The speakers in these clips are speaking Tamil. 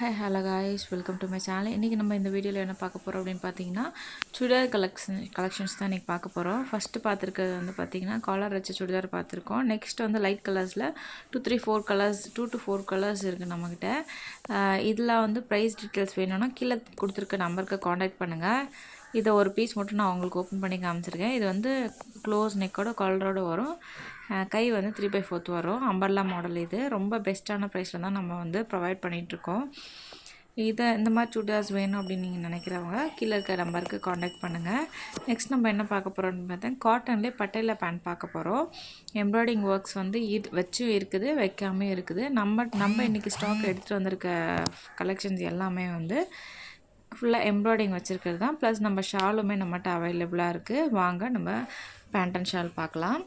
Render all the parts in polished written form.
Hi hello guys, welcome to my channel. இன்றைக்கி நம்ம இந்த வீடியோவில் என்ன பார்க்க போகிறோம் அப்படின்னு பார்த்தீங்கன்னா, சுடிதார் கலெக்ஷன்ஸ் தான் இன்றைக்கி பார்க்க போகிறோம். ஃபஸ்ட்டு பார்த்துருக்கிறது வந்து பார்த்திங்கன்னா காலர் வச்ச சுடிதார் பார்த்துருக்கோம். நெக்ஸ்ட் வந்து லைட் கலர்ஸில் 2 to 4 கலர்ஸ் இருக்குது நம்மக்கிட்ட. இதில் வந்து ப்ரைஸ் டீட்டெயில்ஸ் வேணும்னா கீழே கொடுத்துருக்க நம்பருக்கு காண்டாக்ட் பண்ணுங்கள். இதை ஒரு பீஸ் மட்டும் நான் உங்களுக்கு ஓப்பன் பண்ணி காமிச்சிருக்கேன். இது வந்து க்ளோஸ் நெக்கோட காலரோடு வரும். கை வந்து 3/4 வரும். Umbrella model. இது ரொம்ப பெஸ்ட்டான ப்ரைஸில் தான் நம்ம வந்து ப்ரொவைட் பண்ணிகிட்ருக்கோம். இந்த மாதிரி சுடிதார்ஸ் வேணும் அப்படின்னு நீங்கள் நினைக்கிறவங்க கீழே இருக்க நம்பருக்கு காண்டாக்ட் பண்ணுங்கள். நெக்ஸ்ட் நம்ம என்ன பார்க்க போகிறோம்னு பார்த்தா காட்டன்லேயே பட்டேலா பேண்ட் பார்க்க போகிறோம். எம்ப்ராய்டிங் ஒர்க்ஸ் வந்து வச்சும் இருக்குது, வைக்காமே இருக்குது. நம்ம இன்றைக்கி ஸ்டாக் எடுத்துகிட்டு வந்திருக்க கலெக்ஷன்ஸ் எல்லாமே வந்து ஃபுல்லாக எம்ப்ராய்டிங் வச்சுருக்கிறது தான். ப்ளஸ் நம்ம ஷாலுமே நம்மகிட்ட அவைலபிளாக இருக்குது. வாங்க நம்ம பேண்ட் அண்ட் ஷால் பார்க்கலாம்.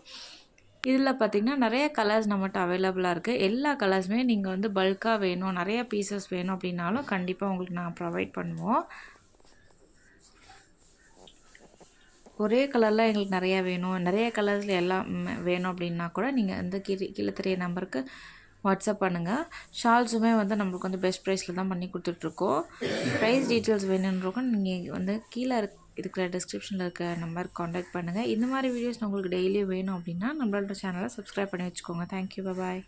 இதில் பார்த்திங்கன்னா நிறைய கலர்ஸ் நம்மகிட்ட அவைலபிளாக இருக்குது. எல்லா கலர்ஸுமே நீங்கள் வந்து பல்காக வேணும், நிறைய பீசஸ் வேணும் அப்படின்னாலும் கண்டிப்பாக உங்களுக்கு நாங்கள் ப்ரொவைட் பண்ணுவோம். ஒரே கலரில் எங்களுக்கு நிறையா வேணும், நிறைய கலர்ஸில் எல்லாம் வேணும் அப்படின்னா கூட நீங்கள் வந்து கீழே தெரிய நம்பருக்கு வாட்ஸ்அப் பண்ணுங்கள். ஷால்ஸுமே வந்து நம்மளுக்கு வந்து பெஸ்ட் ப்ரைஸில் தான் பண்ணி கொடுத்துட்ருக்கோம். ப்ரைஸ் டீட்டெயில்ஸ் வேணுன்றக்கும் நீங்கள் வந்து கீழே இருக்கிற டிஸ்கிரிப்ஷனில் இருக்க நம்பருக்கு காண்டாக்ட் பண்ணுங்கள். இந்த மாதிரி வீடியோஸ் உங்களுக்கு டெய்லியும் வேணும் அப்படின்னா நம்மளோட சேனலை சப்ஸ்கிரைப் பண்ணி வச்சுக்கோங்க. தேங்க்யூ, பாய்.